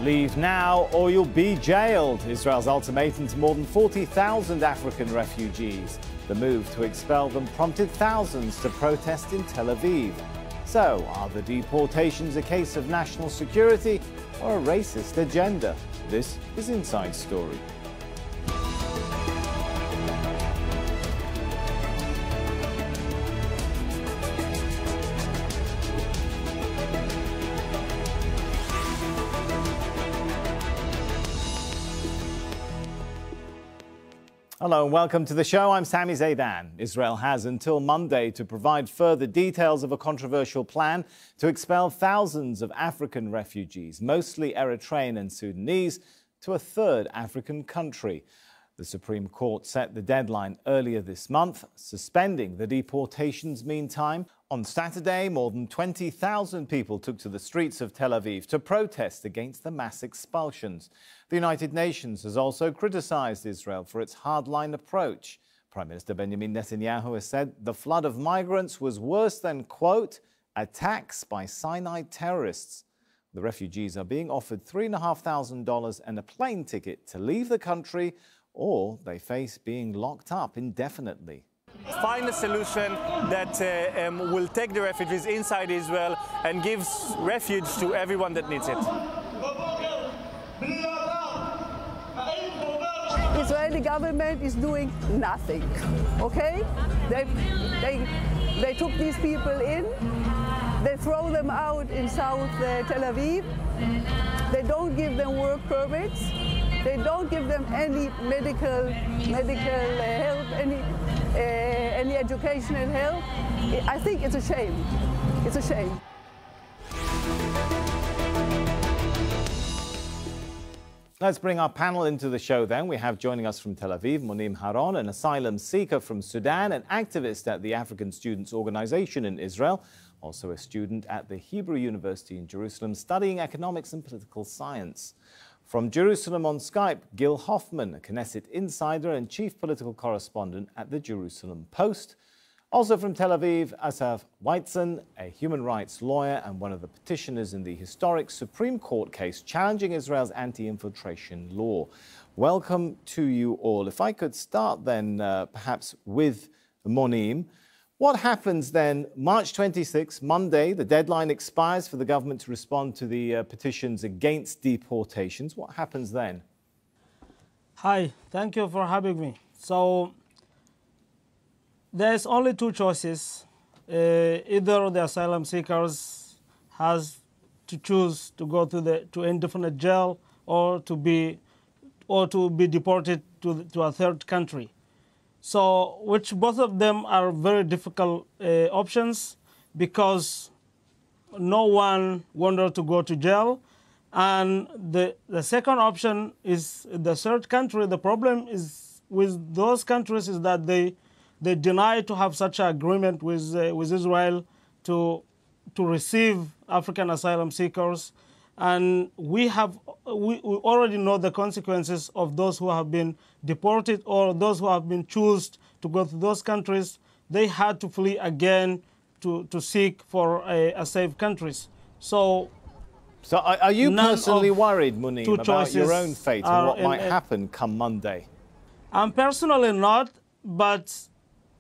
Leave now or you'll be jailed. Israel's ultimatum to more than 40,000 African refugees. The move to expel them prompted thousands to protest in Tel Aviv. So, are the deportations a case of national security or a racist agenda? This is Inside Story. Hello and welcome to the show. I'm Sami Zaidan. Israel has until Monday to provide further details of a controversial plan to expel thousands of African refugees, mostly Eritrean and Sudanese, to a third African country. The Supreme Court set the deadline earlier this month, suspending the deportations meantime. On Saturday, more than 20,000 people took to the streets of Tel Aviv to protest against the mass expulsions. The United Nations has also criticized Israel for its hardline approach. Prime Minister Benjamin Netanyahu has said the flood of migrants was worse than, quote, attacks by cyanide terrorists. The refugees are being offered $3,500 and a plane ticket to leave the country, or they face being locked up indefinitely. Find a solution that will take the refugees inside Israel and gives refuge to everyone that needs it. Israeli government is doing nothing, okay? They took these people in, they throw them out in South Tel Aviv, they don't give them work permits, they don't give them any medical help, any educational help. I think it's a shame. It's a shame. Let's bring our panel into the show then. We have joining us from Tel Aviv, Monim Haron, an asylum seeker from Sudan, an activist at the African Students Organization in Israel, also a student at the Hebrew University in Jerusalem, studying economics and political science. From Jerusalem on Skype, Gil Hoffman, a Knesset insider and chief political correspondent at the Jerusalem Post. Also from Tel Aviv, Asaf Weitzen, a human rights lawyer and one of the petitioners in the historic Supreme Court case challenging Israel's anti-infiltration law. Welcome to you all. If I could start then perhaps with Monim. What happens then, March 26, Monday, the deadline expires for the government to respond to the petitions against deportations. What happens then? Hi, thank you for having me. So, there's only two choices. Either the asylum seekers has to choose to go to indefinite jail or to be deported to a third country. So, which both of them are very difficult options because no one wanted to go to jail. And the second option is the third country. The problem is with those countries is that they deny to have such an agreement with Israel to receive African asylum seekers. And we already know the consequences of those who have been deported or those who have been chosen to go to those countries. They had to flee again to seek for a safe countries. So are you personally worried, Monim, about your own fate and what might happen come Monday? I'm personally not, but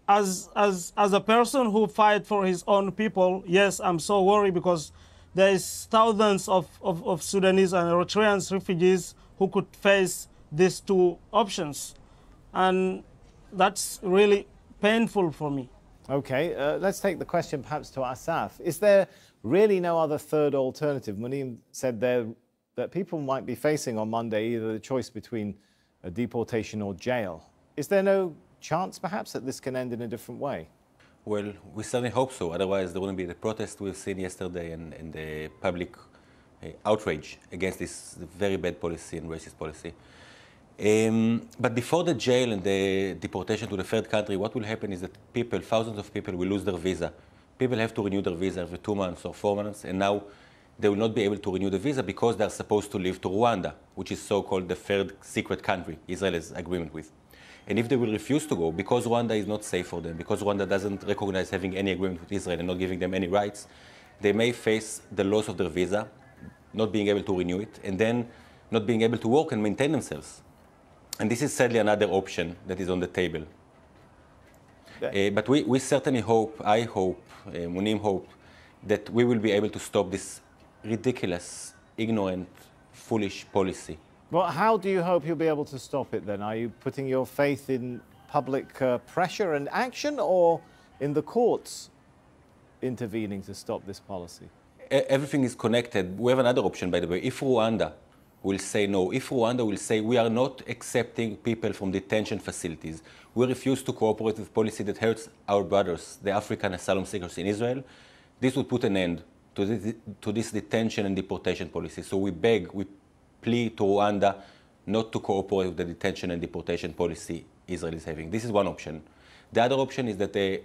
as a person who fights for his own people, yes, I'm so worried because there is thousands of Sudanese and Eritrean refugees who could face these two options. And that's really painful for me. Okay, let's take the question perhaps to Asaf. Is there really no other third alternative? Monim said that people might be facing on Monday either the choice between a deportation or jail. Is there no chance perhaps that this can end in a different way? Well, we certainly hope so. Otherwise, there wouldn't be the protest we've seen yesterday and the public outrage against this very bad policy and racist policy. But before the jail and the deportation to the third country, what will happen is that thousands of people will lose their visa. People have to renew their visa every 2 months or 4 months, and now they will not be able to renew the visa because they're supposed to leave to Rwanda, which is so-called the third secret country Israel has agreement with. And if they will refuse to go, because Rwanda is not safe for them, because Rwanda doesn't recognize having any agreement with Israel and not giving them any rights, they may face the loss of their visa, not being able to renew it, and then not being able to work and maintain themselves. And this is sadly another option that is on the table. But we certainly hope, I hope, Munim hope, that we will be able to stop this ridiculous, ignorant, foolish policy. Well, how do you hope you'll be able to stop it then? Are you putting your faith in public pressure and action, or in the courts intervening to stop this policy? Everything is connected. We have another option, by the way. If Rwanda will say no, if Rwanda will say we are not accepting people from detention facilities, we refuse to cooperate with policy that hurts our brothers, the African asylum seekers in Israel, this would put an end to this detention and deportation policy. So we beg, we plead to Rwanda not to cooperate with the detention and deportation policy Israel is having. This is one option. The other option is that the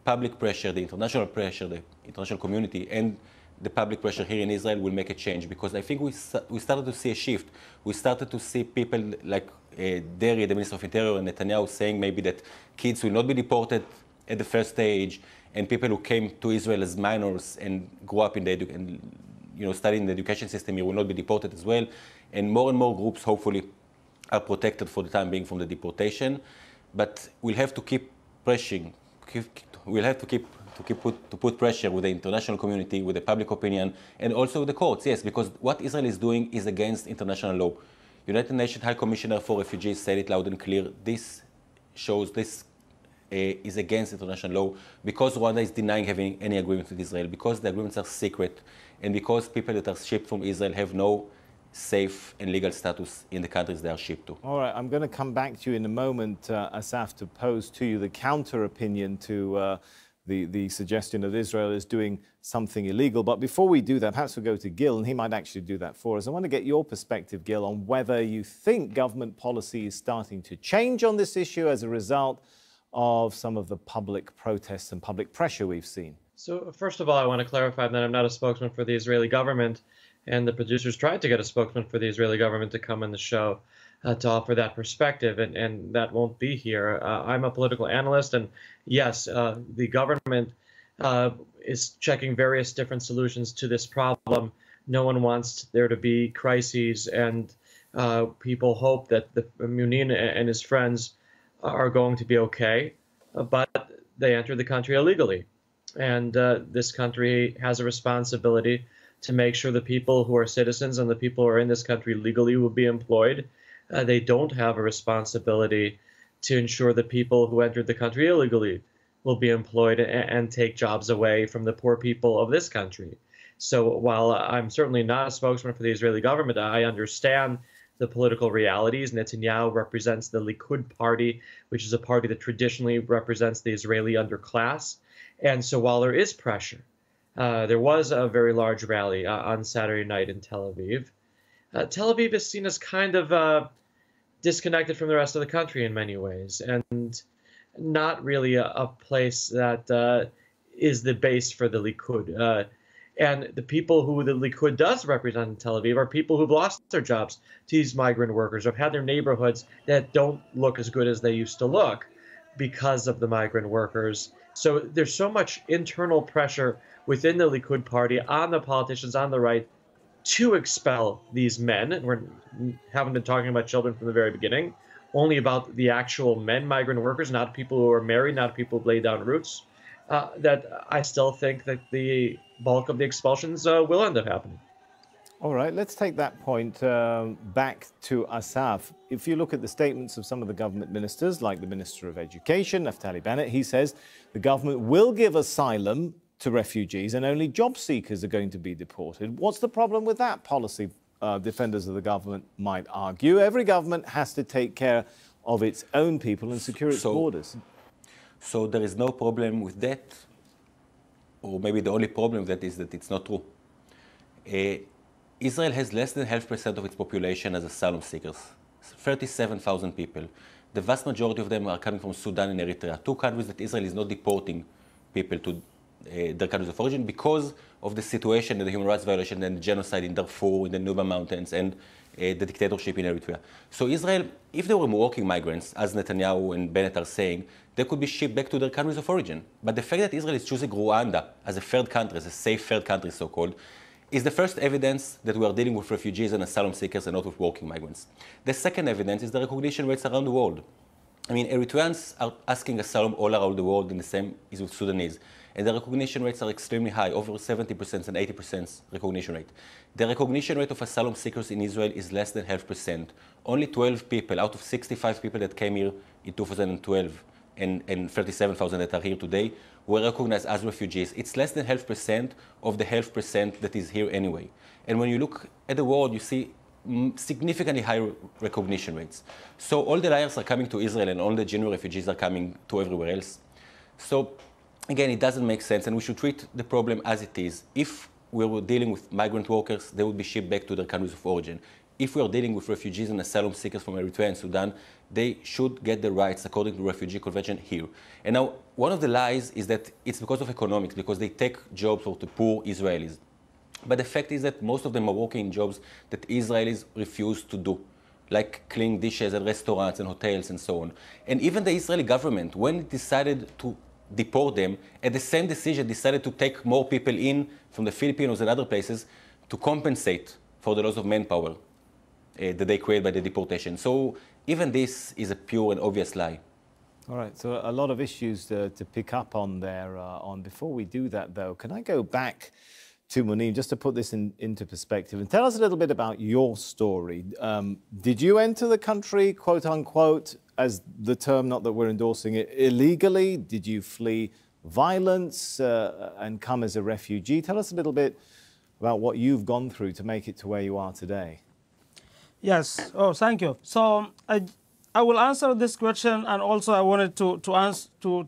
public pressure, the international pressure, the international community, and the public pressure here in Israel will make a change, because I think we started to see a shift. We started to see people like Deri, the Minister of Interior, and Netanyahu saying maybe that kids will not be deported at the first stage, and people who came to Israel as minors and grew up in the studied in the education system here will not be deported as well. And more groups, hopefully, are protected for the time being from the deportation. But we'll have to keep pressing. We'll have to put pressure with the international community, with the public opinion, and also with the courts. Yes, because what Israel is doing is against international law. United Nations High Commissioner for Refugees said it loud and clear. This shows this is against international law, because Rwanda is denying having any agreement with Israel, because the agreements are secret, and because people that are shipped from Israel have no safe and legal status in the countries they are shipped to. All right, I'm going to come back to you in a moment, Asaf, to pose to you the counter opinion to the suggestion that Israel is doing something illegal. But before we do that, perhaps we'll go to Gil, and he might actually do that for us. I want to get your perspective, Gil, on whether you think government policy is starting to change on this issue as a result of some of the public protests and public pressure we've seen. So first of all, I want to clarify that I'm not a spokesman for the Israeli government, and the producers tried to get a spokesman for the Israeli government to come on the show to offer that perspective, and that won't be here. I'm a political analyst, and yes, the government is checking various different solutions to this problem. No one wants there to be crises, and people hope that the Munin and his friends are going to be okay, but they entered the country illegally. And this country has a responsibility to make sure the people who are citizens and the people who are in this country legally will be employed. They don't have a responsibility to ensure that people who entered the country illegally will be employed and take jobs away from the poor people of this country. So while I'm certainly not a spokesman for the Israeli government, I understand the political realities. Netanyahu represents the Likud party, which is a party that traditionally represents the Israeli underclass. And so while there is pressure, there was a very large rally on Saturday night in Tel Aviv. Tel Aviv is seen as kind of disconnected from the rest of the country in many ways, and not really a place that is the base for the Likud. And the people who the Likud does represent in Tel Aviv are people who've lost their jobs to these migrant workers, have had their neighborhoods that don't look as good as they used to look because of the migrant workers. So there's so much internal pressure within the Likud party on the politicians on the right to expel these men. And we haven't been talking about children from the very beginning, only about the actual men migrant workers, not people who are married, not people who lay down roots. That I still think that the bulk of the expulsions will end up happening. All right, let's take that point back to Asaf. If you look at the statements of some of the government ministers, like the Minister of Education, Naftali Bennett, he says the government will give asylum to refugees and only job seekers are going to be deported. What's the problem with that policy? Defenders of the government might argue. Every government has to take care of its own people and secure its borders. So there is no problem with that, or maybe the only problem with that is that it's not true. Israel has less than 0.5% of its population as asylum seekers, 37,000 people. The vast majority of them are coming from Sudan and Eritrea, two countries that Israel is not deporting people to their countries of origin because of the situation and the human rights violation and the genocide in Darfur, in the Nuba Mountains, and the dictatorship in Eritrea. So Israel, if they were working migrants, as Netanyahu and Bennett are saying, they could be shipped back to their countries of origin. But the fact that Israel is choosing Rwanda as a third country, as a safe third country, so-called, is the first evidence that we are dealing with refugees and asylum seekers and not with working migrants. The second evidence is the recognition rates around the world. I mean, Eritreans are asking asylum all around the world, and the same is with Sudanese. And the recognition rates are extremely high, over 70% and 80% recognition rate. The recognition rate of asylum seekers in Israel is less than 0.5%. Only 12 people out of 65 people that came here in 2012 and 37,000 that are here today were recognized as refugees. It's less than 0.5% of the 0.5% that is here anyway. And when you look at the world, you see significantly higher recognition rates. So all the liars are coming to Israel and all the genuine refugees are coming to everywhere else. So again, it doesn't make sense, and we should treat the problem as it is. If we were dealing with migrant workers, they would be shipped back to their countries of origin. If we are dealing with refugees and asylum seekers from Eritrea and Sudan, they should get the rights according to the Refugee Convention here. And now, one of the lies is that it's because of economics, because they take jobs for the poor Israelis. But the fact is that most of them are working in jobs that Israelis refuse to do, like cleaning dishes at restaurants and hotels and so on. And even the Israeli government, when it decided to deport them, at the same decision decided to take more people in from the Philippines and other places to compensate for the loss of manpower that they create by the deportation. So even this is a pure and obvious lie. All right, so a lot of issues to pick up on there. Before we do that, though, can I go back to Munim just to put this into perspective and tell us a little bit about your story. Did you enter the country, quote unquote, as the term, not that we're endorsing it, illegally? Did you flee violence and come as a refugee? Tell us a little bit about what you've gone through to make it to where you are today. Yes. Oh, thank you. So I will answer this question, and also I wanted to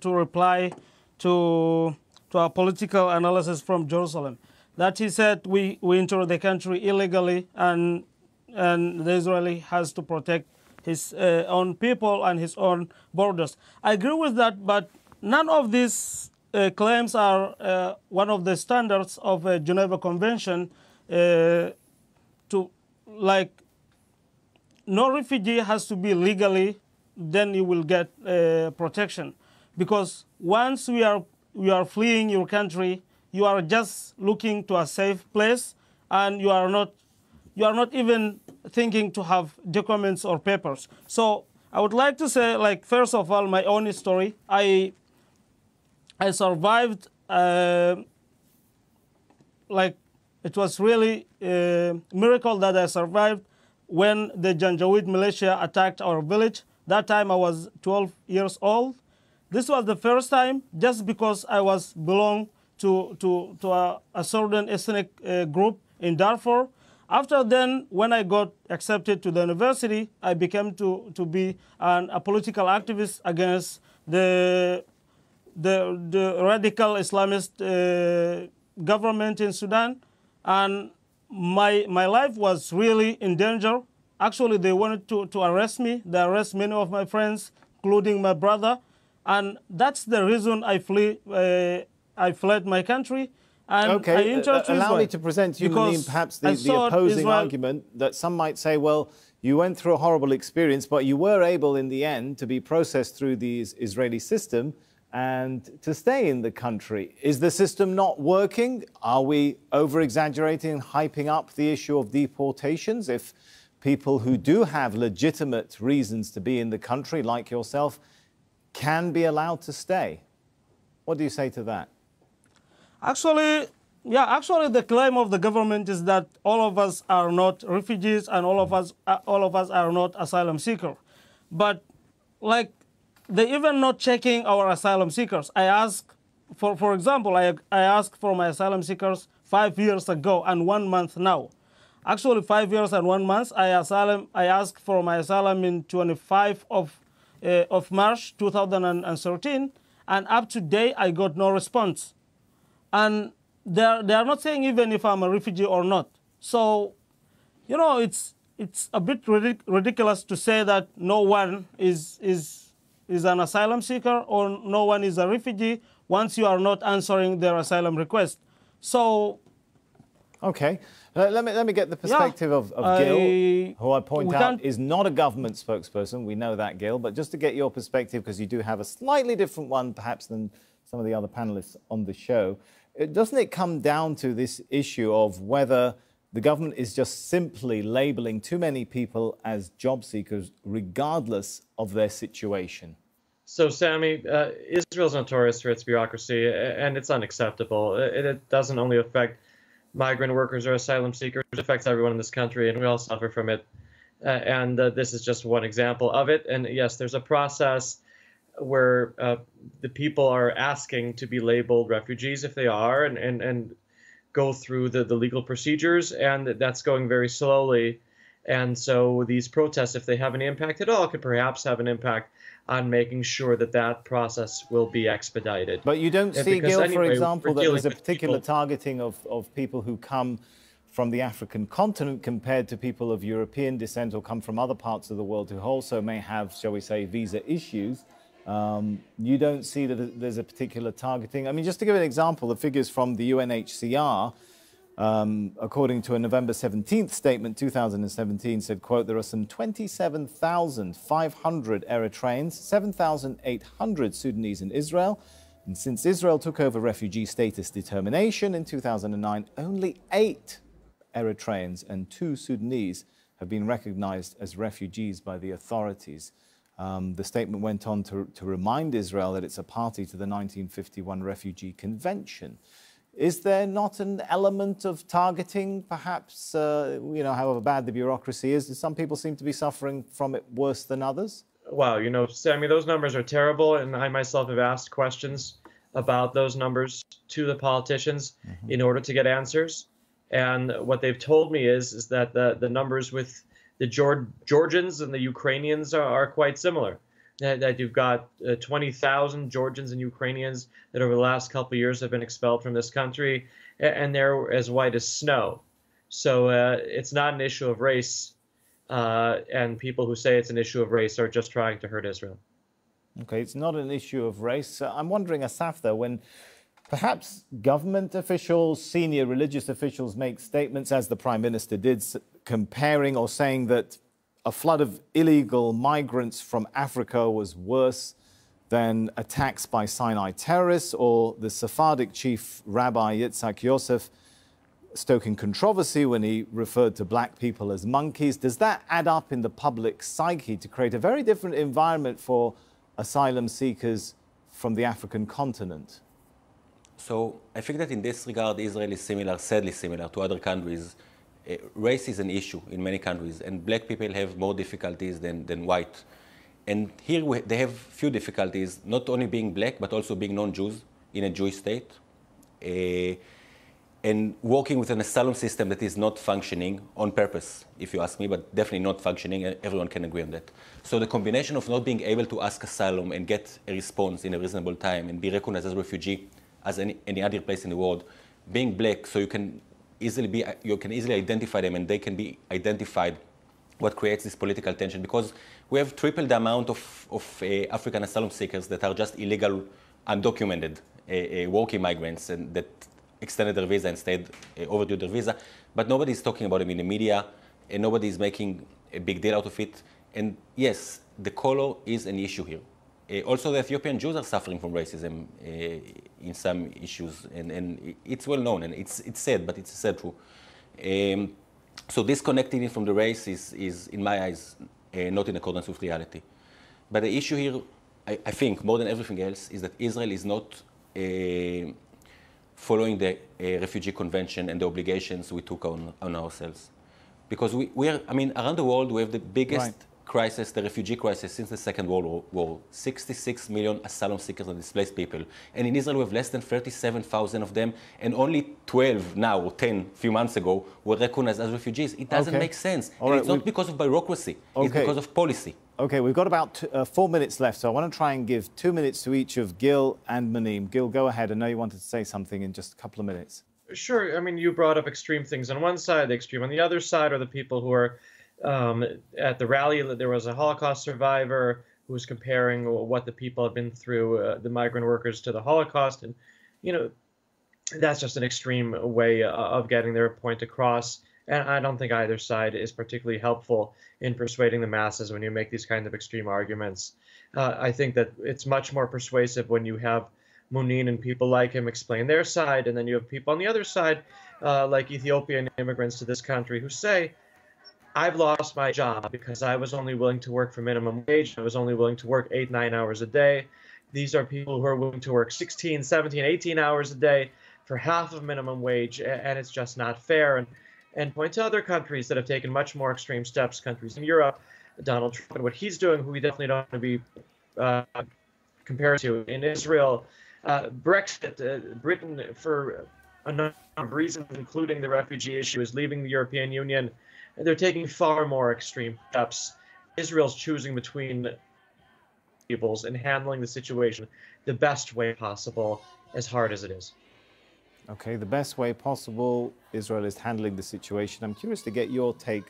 reply to a political analysis from Jerusalem, that he said we entered the country illegally, and the Israeli has to protect his own people and his own borders. I agree with that, but none of these claims are one of the standards of a Geneva Convention. No refugee has to be legally, then you will get protection, because once you are fleeing your country, you are just looking to a safe place, and you are not even thinking to have documents or papers. So I would like to say, like, first of all, my own story. I survived. Like, it was really a miracle that I survived when the Janjaweed militia attacked our village. That time I was 12 years old. This was the first time, just because I was belong to a certain ethnic group in Darfur. After then, when I got accepted to the university, I became to be a political activist against the radical Islamist government in Sudan. And my life was really in danger. Actually, they wanted to arrest me. They arrested many of my friends, including my brother. And that's the reason I fled my country. And okay, allow me to present to you, Munim, perhaps the opposing argument that some might say, well, you went through a horrible experience, but you were able in the end to be processed through the Israeli system and to stay in the country. Is the system not working? Are we over-exaggerating and hyping up the issue of deportations? If people who do have legitimate reasons to be in the country, like yourself, can be allowed to stay? What do you say to that? Actually, the claim of the government is that all of us are not refugees and all of us are not asylum seekers. But, like, they even not checking our asylum seekers. I asked, for example, I asked for my asylum seekers 5 years ago and 1 month now. Actually, 5 years and 1 month. I asked for my asylum in 25 of March 2013, and up to date I got no response. And they are not saying even if I'm a refugee or not. So, you know, it's a bit ridiculous to say that no one is an asylum seeker or no one is a refugee once you are not answering their asylum request. So, okay, let me get the perspective of Gil, who I point out is not a government spokesperson. We know that, Gil, but just to get your perspective, because you do have a slightly different one perhaps than some of the other panelists on the show. Doesn't it come down to this issue of whether the government is just simply labeling too many people as job seekers, regardless of their situation? So, Sammy, Israel's notorious for its bureaucracy, and it's unacceptable. It doesn't only affect migrant workers or asylum seekers, it affects everyone in this country, and we all suffer from it. This is just one example of it. And yes, there's a process where the people are asking to be labeled refugees if they are, and go through the legal procedures, and that's going very slowly. And so these protests, if they have any impact at all, could perhaps have an impact on making sure that that process will be expedited. But you don't see, Because Gil, anyway, for example, that there's a particular people targeting of people who come from the African continent compared to people of European descent or come from other parts of the world who also may have, shall we say, visa issues. You don't see that there's a particular targeting. I mean, just to give an example, the figures from the UNHCR, according to a November 17th statement, 2017, said, quote, there are some 27,500 Eritreans, 7,800 Sudanese in Israel. And since Israel took over refugee status determination in 2009, only 8 Eritreans and 2 Sudanese have been recognized as refugees by the authorities. The statement went on to remind Israel that it's a party to the 1951 Refugee Convention. Is there not an element of targeting, perhaps, however bad the bureaucracy is? Some people seem to be suffering from it worse than others? Wow, Sammy, those numbers are terrible, and I myself have asked questions about those numbers to the politicians in order to get answers. And what they've told me is that the numbers with the Georgians and the Ukrainians are quite similar. That you've got 20,000 Georgians and Ukrainians that over the last couple of years have been expelled from this country, and they're as white as snow. So it's not an issue of race, and people who say it's an issue of race are just trying to hurt Israel. Okay, it's not an issue of race. I'm wondering, Asaf, though, when perhaps government officials, senior religious officials make statements, as the Prime Minister did, comparing or saying that a flood of illegal migrants from Africa was worse than attacks by Sinai terrorists, or the Sephardic chief Rabbi Yitzhak Yosef stoking controversy when he referred to black people as monkeys. Does that add up in the public psyche to create a very different environment for asylum seekers from the African continent? So I think that in this regard, Israel is similar, sadly similar to other countries. Race is an issue in many countries, and black people have more difficulties than white. And here they have few difficulties, not only being black, but also being non-Jews in a Jewish state, and working with an asylum system that is not functioning on purpose, if you ask me, but definitely not functioning. Everyone can agree on that. So the combination of not being able to ask asylum and get a response in a reasonable time and be recognized as a refugee as any other place in the world, being black, so you can easily identify them and they can be identified, what creates this political tension, because we have triple the amount of African asylum seekers that are just illegal, undocumented working migrants and that extended their visa and stayed overdue their visa, but nobody is talking about them in the media and nobody is making a big deal out of it. And yes, the color is an issue here. Also, the Ethiopian Jews are suffering from racism in some issues, and it's well known, and it's sad, but it's a sad truth. So disconnecting it from the race is in my eyes, not in accordance with reality. But the issue here, I think, more than everything else, is that Israel is not following the Refugee Convention and the obligations we took on ourselves. Because we are, I mean, around the world, we have the biggest crisis, the refugee crisis, since the Second World War. 66 million asylum seekers and displaced people. And in Israel, we have less than 37,000 of them, and only 12 now, or 10 a few months ago, were recognized as refugees. It doesn't make sense. And it's not because of bureaucracy. It's because of policy. Okay, we've got about 4 minutes left, so I want to try and give 2 minutes to each of Gil and Manim. Gil, go ahead. I know you wanted to say something in just a couple of minutes. Sure. I mean, you brought up extreme things on one side. The extreme on the other side are the people who are at the rally. There was a Holocaust survivor who was comparing what the people have been through, the migrant workers, to the Holocaust. And, you know, that's just an extreme way of getting their point across. And I don't think either side is particularly helpful in persuading the masses when you make these kind of extreme arguments. I think that it's much more persuasive when you have Munin and people like him explain their side, and then you have people on the other side, like Ethiopian immigrants to this country, who say, I've lost my job because I was only willing to work for minimum wage. I was only willing to work 8, 9 hours a day. These are people who are willing to work 16, 17, 18 hours a day for half of minimum wage, and it's just not fair. And point to other countries that have taken much more extreme steps, countries in Europe, Donald Trump and what he's doing, who we definitely don't want to be compared to. In Israel, Brexit, Britain, for a number of reasons, including the refugee issue, is leaving the European Union. They're taking far more extreme steps. Israel's choosing between peoples and handling the situation the best way possible, as hard as it is. Okay, the best way possible, Israel is handling the situation. I'm curious to get your take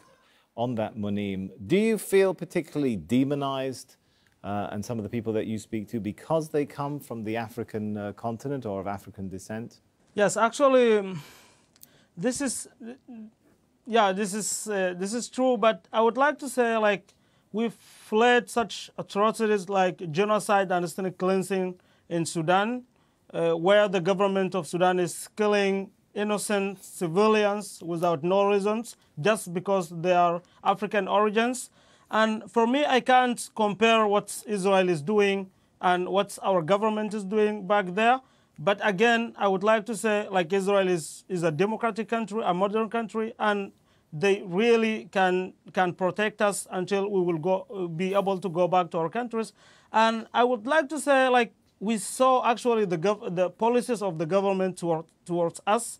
on that, Munim. Do you feel particularly demonized, and some of the people that you speak to, because they come from the African continent or of African descent? Yes, actually, this is true, but I would like to say, like, we've fled such atrocities like genocide and ethnic cleansing in Sudan, where the government of Sudan is killing innocent civilians without no reasons, just because they are African origins. And for me, I can't compare what Israel is doing and what our government is doing back there. But again, I would like to say, like, Israel is a democratic country, a modern country, and they really can protect us until we will be able to go back to our countries. And I would like to say, like, we saw actually the policies of the government towards us,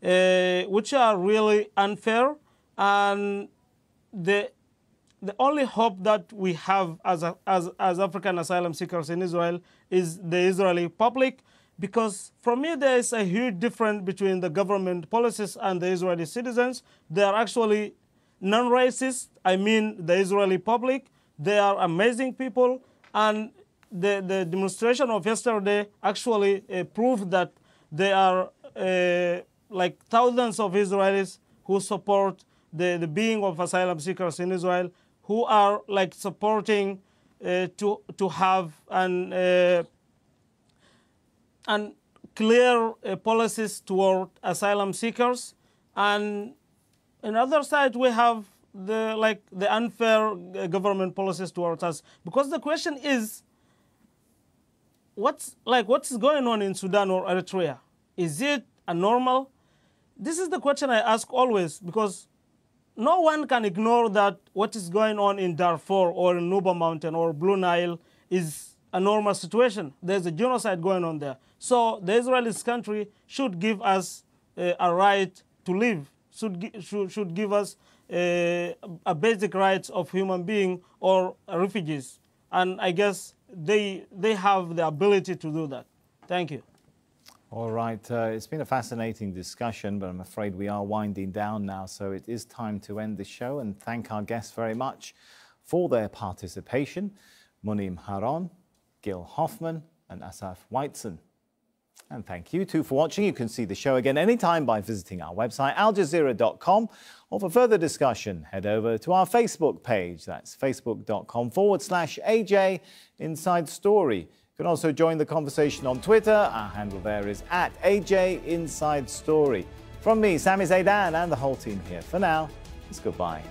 which are really unfair. And the only hope that we have as African asylum seekers in Israel is the Israeli public. Because for me, there is a huge difference between the government policies and the Israeli citizens. They are actually non-racist. I mean, the Israeli public, they are amazing people. And the demonstration of yesterday actually proved that there are like thousands of Israelis who support the being of asylum seekers in Israel, who are like supporting to have and clear policies toward asylum seekers. And on the other side, we have the unfair government policies towards us. Because the question is, what's going on in Sudan or Eritrea? Is it a normal? This is the question I ask always, because no one can ignore that what is going on in Darfur or in Nuba Mountain or Blue Nile is a normal situation. There's a genocide going on there. So the Israeli country should give us a right to live, should give us a basic rights of human being or refugees. And I guess they have the ability to do that. Thank you. All right, it's been a fascinating discussion, but I'm afraid we are winding down now, so it is time to end the show and thank our guests very much for their participation. Munim Haron, Gil Hoffman and Asaf Weitzen. And thank you too for watching. You can see the show again anytime by visiting our website, aljazeera.com, or for further discussion, head over to our Facebook page. That's facebook.com/AJ Inside Story. You can also join the conversation on Twitter. Our handle there is @AJ Inside Story. From me, Sami Zaidan, and the whole team here, for now, it's goodbye.